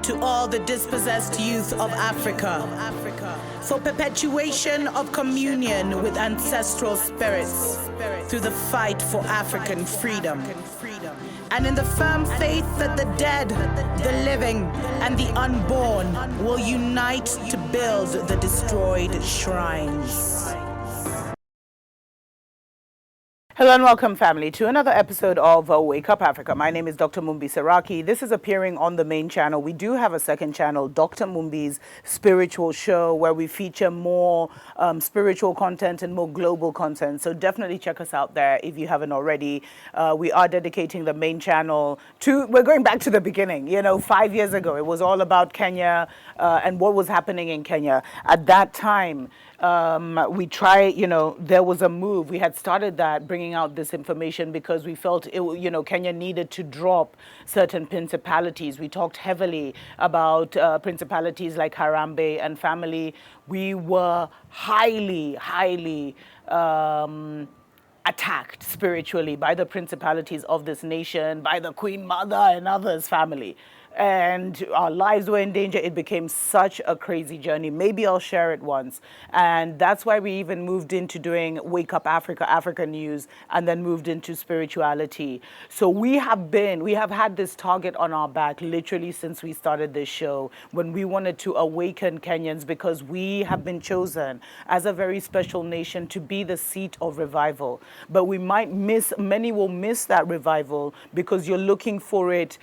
to all the dispossessed youth of Africa, for perpetuation of communion with ancestral spirits through the fight for African freedom, and in the firm faith that the dead, the living, and the unborn will unite to build the destroyed shrines. Hello and welcome, family, to another episode of Wake Up Africa. My name is Dr. Mumbi Saraki. This is appearing on the main channel. We do have a second channel, Dr. Mumbi's Spiritual Show, where we feature more spiritual content and more global content. So definitely check us out there if you haven't already. We are dedicating the main channel to, we're going back to the beginning. 5 years ago, it was all about Kenya and what was happening in Kenya. At that time, we tried, there was a move. We had started that, bringing out this information because we felt, Kenya needed to drop certain principalities. We talked heavily about principalities like Harambe and family. We were highly attacked spiritually by the principalities of this nation, by the Queen Mother and others, family. And our lives were in danger. It became such a crazy journey. Maybe I'll share it once. And that's why we even moved into doing Wake Up Africa, Africa News, and then moved into spirituality. So we have had this target on our back literally since we started this show, when we wanted to awaken Kenyans, because we have been chosen as a very special nation to be the seat of revival. But many will miss that revival because you're looking for it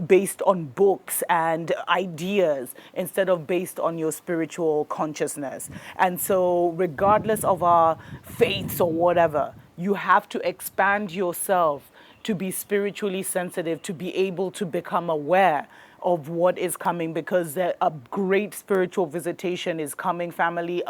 based on books and ideas instead of based on your spiritual consciousness. And so regardless of our faiths or whatever, you have to expand yourself to be spiritually sensitive, to be able to become aware of what is coming, because a great spiritual visitation is coming, family.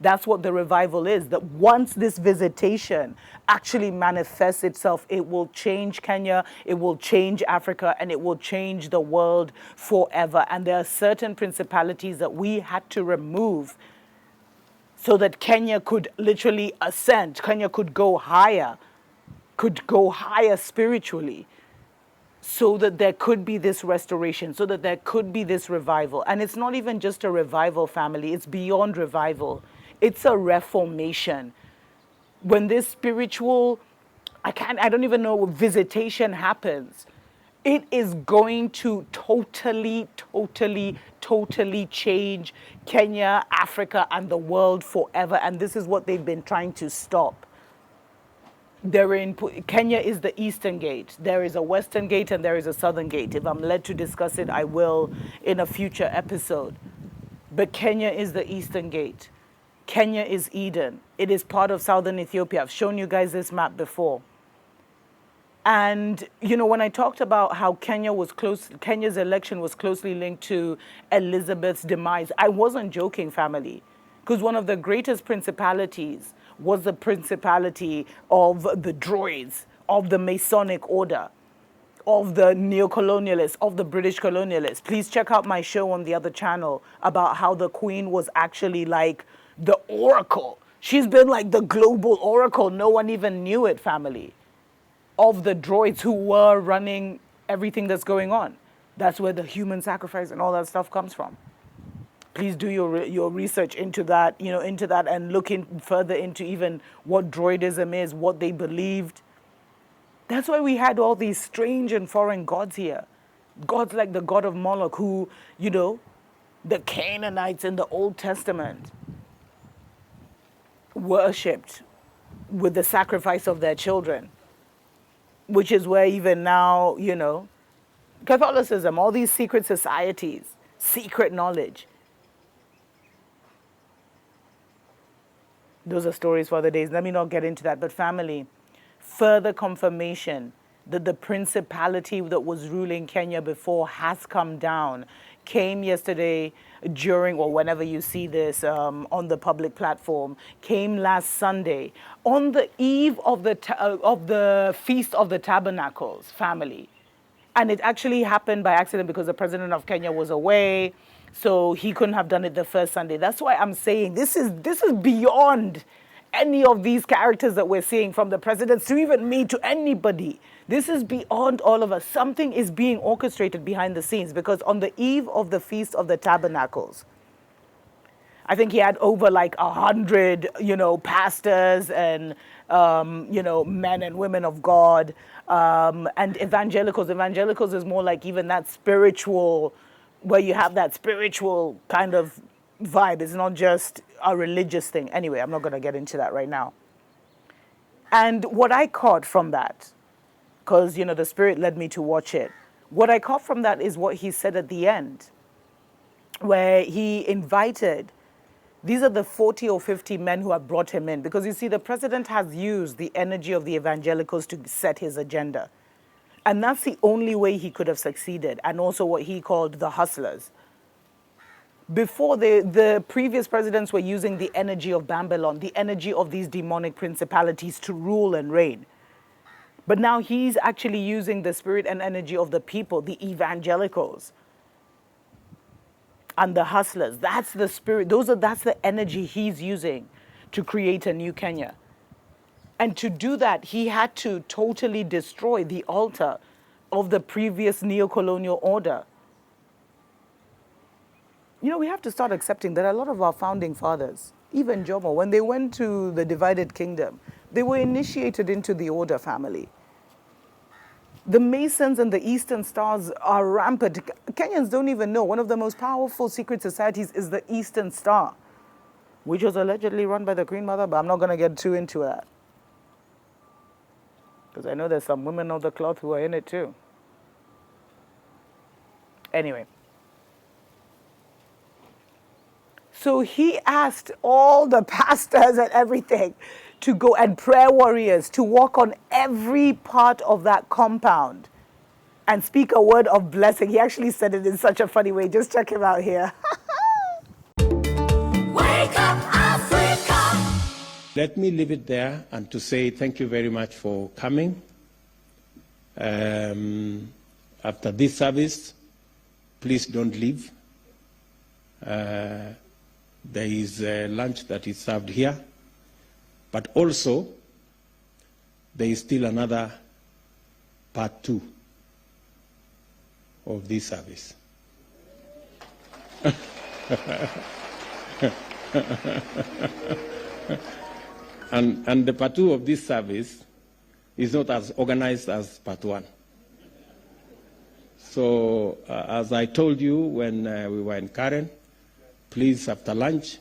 That's what the revival is. That once this visitation actually manifests itself, it will change Kenya, it will change Africa, and it will change the world forever. And there are certain principalities that we had to remove so that Kenya could literally ascend. Kenya could go higher spiritually, so that there could be this restoration, so that there could be this revival. And it's not even just a revival, family. It's beyond revival. It's a reformation. When this spiritual, I don't even know, visitation happens, it is going to totally change Kenya, Africa, and the world forever. And this is what they've been trying to stop. Kenya is the eastern gate. There is a western gate and there is a southern gate. If I'm led to discuss it, I will in a future episode. But Kenya is the eastern gate. Kenya is Eden. It is part of southern Ethiopia. I've shown you guys this map before. And, when I talked about how Kenya's election was closely linked to Elizabeth's demise, I wasn't joking, family. Because one of the greatest principalities was the principality of the Druids, of the Masonic order, of the neo-colonialists, of the British colonialists. Please check out my show on the other channel about how the Queen was actually like the oracle. She's been like the global oracle. No one even knew it, family. Of the Druids who were running everything that's going on. That's where the human sacrifice and all that stuff comes from. Please do your research into that, and look further into even what Druidism is, what they believed. That's why we had all these strange and foreign gods here. Gods like the god of Moloch, who, the Canaanites in the Old Testament worshipped with the sacrifice of their children, which is where even now, Catholicism, all these secret societies, secret knowledge. Those are stories for other days. Let me not get into that. But family, further confirmation that the principality that was ruling Kenya before has come down came yesterday during, or whenever you see this on the public platform, came last Sunday on the eve of the Feast of the Tabernacles, family. And it actually happened by accident because the president of Kenya was away. So he couldn't have done it the first Sunday. That's why I'm saying this is beyond any of these characters that we're seeing, from the presidents to even me to anybody. This is beyond all of us. Something is being orchestrated behind the scenes, because on the eve of the Feast of the Tabernacles, I think he had over like 100, pastors and, men and women of God, and evangelicals. Evangelicals is more like even that spiritual, where you have that spiritual kind of vibe. It's not just a religious thing. Anyway, I'm not going to get into that right now. And what I caught from that, because, the Spirit led me to watch it, what I caught from that is what he said at the end, where he invited, these are the 40 or 50 men who have brought him in. Because you see, the president has used the energy of the evangelicals to set his agenda. And that's the only way he could have succeeded. And also what he called the hustlers. Before, the previous presidents were using the energy of Babylon, the energy of these demonic principalities to rule and reign. But now he's actually using the spirit and energy of the people, the evangelicals and the hustlers. That's the spirit. That's the energy he's using to create a new Kenya. And to do that, he had to totally destroy the altar of the previous neo-colonial order. We have to start accepting that a lot of our founding fathers, even Jomo, when they went to the divided kingdom, they were initiated into the order family. The Masons and the Eastern Stars are rampant. Kenyans don't even know. One of the most powerful secret societies is the Eastern Star, which was allegedly run by the Queen Mother, but I'm not going to get too into that, because I know there's some women of the cloth who are in it too. Anyway. So he asked all the pastors and everything to go, and prayer warriors to walk on every part of that compound and speak a word of blessing. He actually said it in such a funny way. Just check him out here. Wake up, Africa! Let me leave it there and to say thank you very much for coming. After this service, please don't leave. There is a lunch that is served here, but also there is still another part 2 of this service. and the part 2 of this service is not as organized as part 1. So as I told you when we were in Karen, please, after lunch,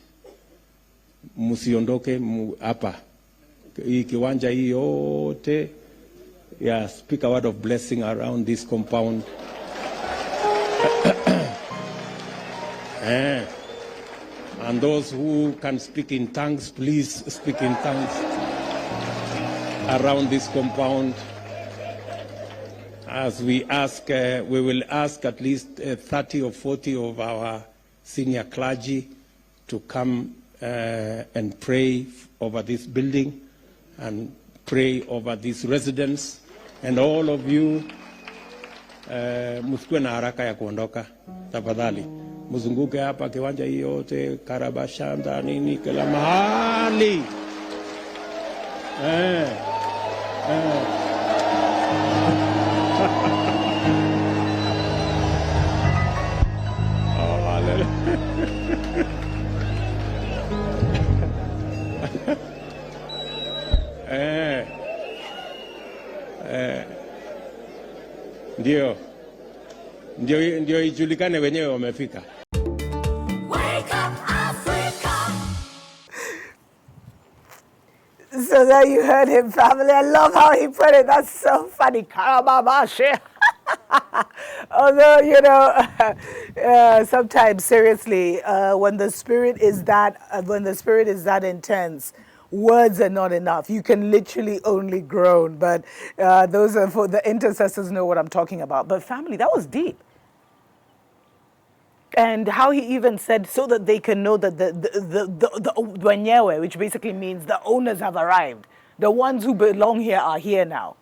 musiondoke hapa. Hii kiwanja hii yote, speak a word of blessing around this compound. And those who can speak in tongues, please speak in tongues around this compound. As we ask, we will ask at least 30 or 40 of our senior clergy to come and pray over this building and pray over these residents. And all of you, msikuwe na haraka ya kuondoka, tafadhali. Mzunguke hapa kiwanja hii yote, Karabashanda, nini, kila mahali. Ndio ijulikane wenyewe wamefika. Wake up, Africa! So there you heard him, family. I love how he put it. That's so funny. Karababashe. Although, sometimes seriously, when the spirit is that intense, words are not enough. You can literally only groan. But those are for the intercessors know what I'm talking about. But family, that was deep. And how he even said, so that they can know that the wenyewe, which basically means the owners have arrived. The ones who belong here are here now.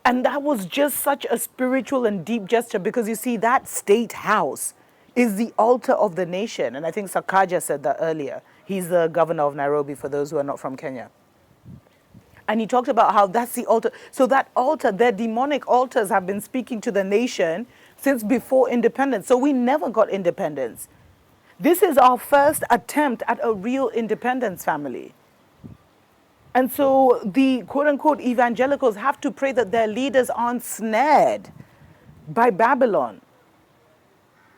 And that was just such a spiritual and deep gesture, because you see, that StateHouse is the altar of the nation. And I think Sakaja said that earlier. He's the governor of Nairobi, for those who are not from Kenya. And he talked about how that's the altar. So that altar, their demonic altars have been speaking to the nation since before independence. So we never got independence. This is our first attempt at a real independence, family. And so the quote-unquote evangelicals have to pray that their leaders aren't snared by Babylon.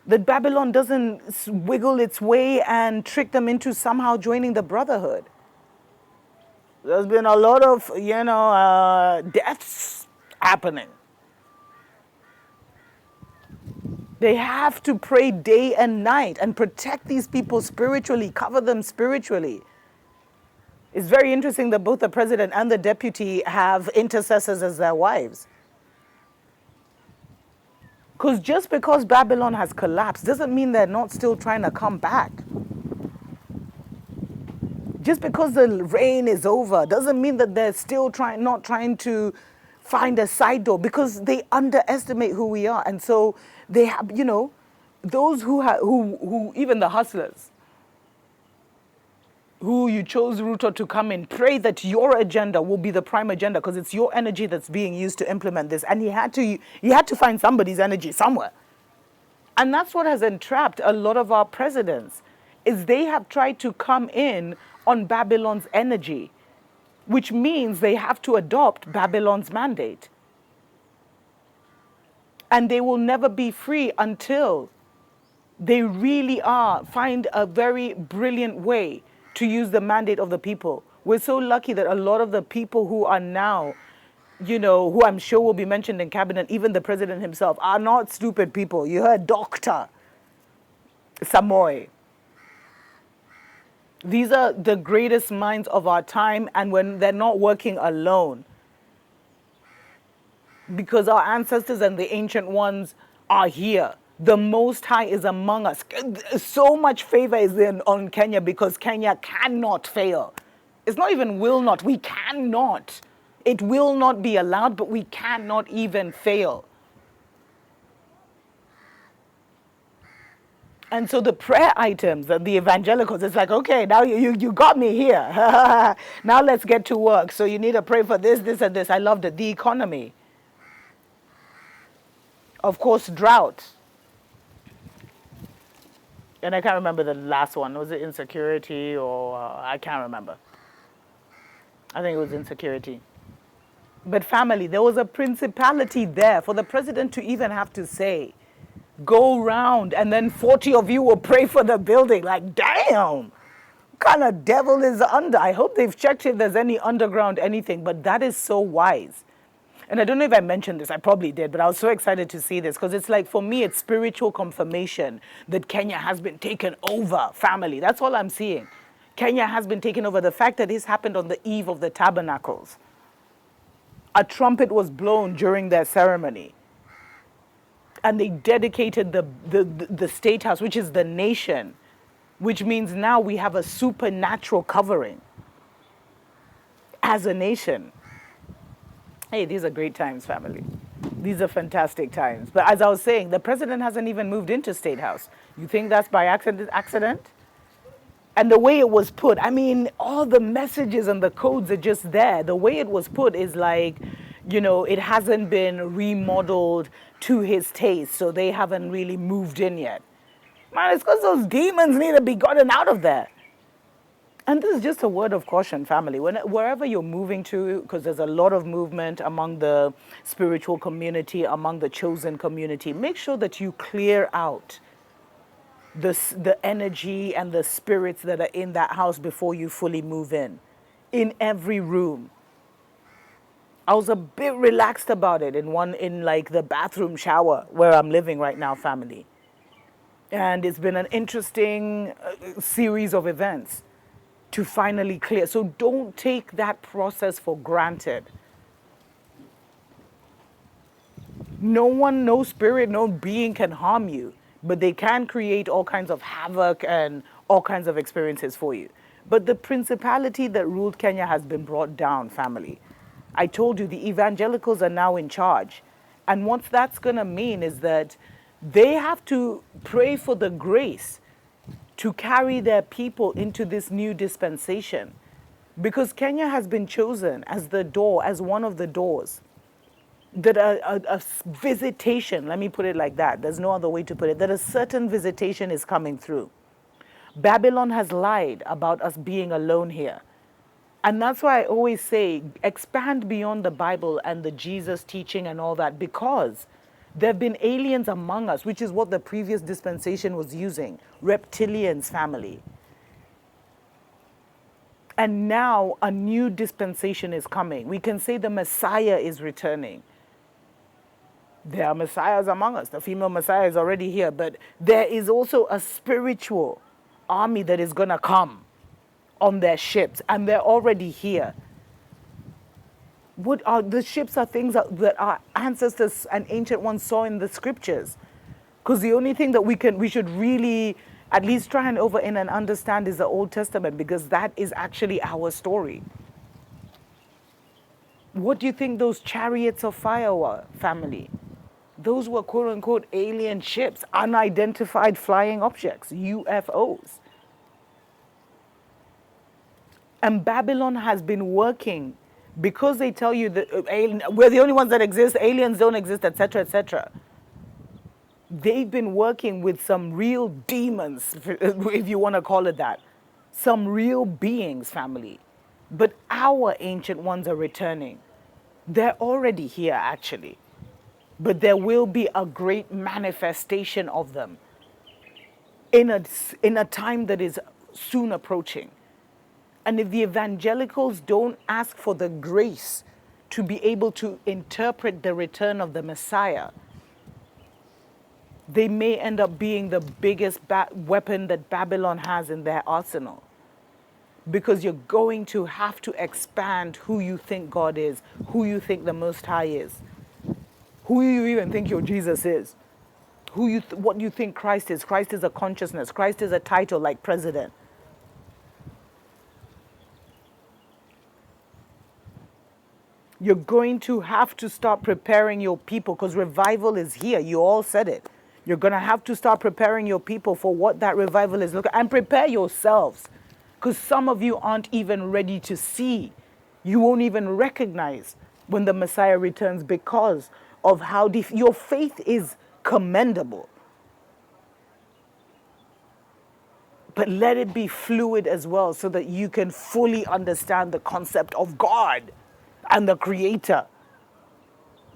That Babylon doesn't wiggle its way and trick them into somehow joining the brotherhood. There's been a lot of, deaths happening. They have to pray day and night and protect these people spiritually, cover them spiritually. It's very interesting that both the president and the deputy have intercessors as their wives. Because just because Babylon has collapsed doesn't mean they're not still trying to come back. Just because the reign is over doesn't mean that they're still not trying to find a side door, because they underestimate who we are. And so they have, those who even the hustlers, who you chose, Ruto, to come in, pray that your agenda will be the prime agenda, because it's your energy that's being used to implement this. And he had to find somebody's energy somewhere. And that's what has entrapped a lot of our presidents, is they have tried to come in on Babylon's energy, which means they have to adopt Babylon's mandate. And they will never be free until they really find a very brilliant way to use the mandate of the people. We're so lucky that a lot of the people who are now, who I'm sure will be mentioned in cabinet, even the president himself, are not stupid people. You heard Dr. Samoy. These are the greatest minds of our time, and when they're not working alone, because our ancestors and the ancient ones are here. The Most High is among us. So much favor is on Kenya, because Kenya cannot fail. It's not even will not. We cannot. It will not be allowed, but we cannot even fail. And so the prayer items and the evangelicals, it's like, okay, now you got me here. Now let's get to work. So you need to pray for this, this, and this. I loved it. The economy. Of course, drought. And I can't remember the last one. Was it insecurity or I can't remember. I think it was insecurity. But family, there was a principality there for the president to even have to say, go round and then 40 of you will pray for the building. Like, damn, what kind of devil is under? I hope they've checked if there's any underground anything, but that is so wise. And I don't know if I mentioned this, I probably did, but I was so excited to see this, because it's like, for me, it's spiritual confirmation that Kenya has been taken over, family. That's all I'm seeing. Kenya has been taken over. The fact that this happened on the eve of the tabernacles. A trumpet was blown during their ceremony. And they dedicated the StateHouse, which is the nation, which means now we have a supernatural covering as a nation. Hey, these are great times, family. These are fantastic times. But as I was saying, the president hasn't even moved into StateHouse. You think that's by accident? And the way it was put, I mean, all the messages and the codes are just there. The way it was put is like, it hasn't been remodeled to his taste, so they haven't really moved in yet. Man, it's because those demons need to be gotten out of there. And this is just a word of caution, family. Wherever you're moving to, because there's a lot of movement among the spiritual community, among the chosen community, make sure that you clear out the energy and the spirits that are in that house before you fully move in every room. I was a bit relaxed about it in like the bathroom shower where I'm living right now, family. And it's been an interesting series of events to finally clear. So don't take that process for granted. No one, no spirit, no being can harm you, but they can create all kinds of havoc and all kinds of experiences for you. But the principality that ruled Kenya has been brought down, family. I told you the evangelicals are now in charge. And what that's going to mean is that they have to pray for the grace to carry their people into this new dispensation. Because Kenya has been chosen as the door, as one of the doors. That a visitation, let me put it like that, there's no other way to put it, that a certain visitation is coming through. Babylon has lied about us being alone here. And that's why I always say, expand beyond the Bible and the Jesus teaching and all that, because there have been aliens among us, which is what the previous dispensation was using, reptilians, family. And now a new dispensation is coming. We can say the Messiah is returning. There are messiahs among us. The female messiah is already here, but there is also a spiritual army that is going to come on their ships, and they're already here. What are the ships? Are things that our ancestors and ancient ones saw in the scriptures. Because the only thing that we should really at least try and over in and understand is the Old Testament, because that is actually our story. What do you think those chariots of fire were, family? Those were quote unquote alien ships, unidentified flying objects, UFOs. And Babylon has been working, because they tell you that we're the only ones that exist, aliens don't exist, etc., etc. They've been working with some real demons, if you want to call it that. Some real beings, family. But our ancient ones are returning. They're already here, actually. But there will be a great manifestation of them in a time that is soon approaching. And if the evangelicals don't ask for the grace to be able to interpret the return of the Messiah, they may end up being the biggest weapon that Babylon has in their arsenal. Because you're going to have to expand who you think God is, who you think the Most High is, who you even think your Jesus is, what you think Christ is. Christ is a consciousness. Christ is a title like president. You're going to have to start preparing your people, because revival is here. You all said it. You're going to have to start preparing your people for what that revival is. Look, and prepare yourselves, because some of you aren't even ready to see. You won't even recognize when the Messiah returns, because of how your faith is commendable. But let it be fluid as well, so that you can fully understand the concept of God and the Creator.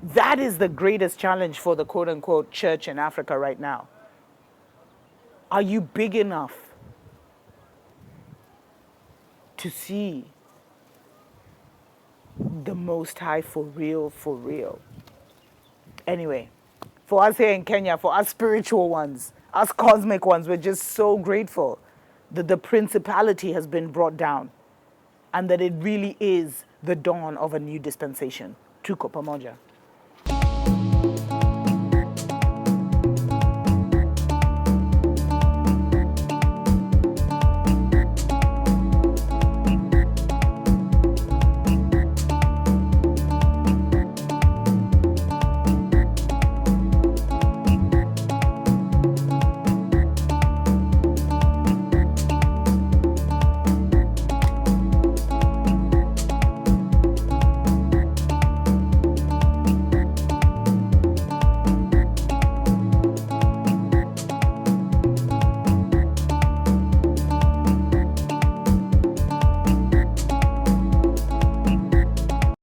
That is the greatest challenge for the quote-unquote church in Africa right now. Are you big enough to see the Most High for real, for real? Anyway, for us here in Kenya, for us spiritual ones, us cosmic ones, we're just so grateful that the principality has been brought down and that it really is the dawn of a new dispensation. Tuko pamoja.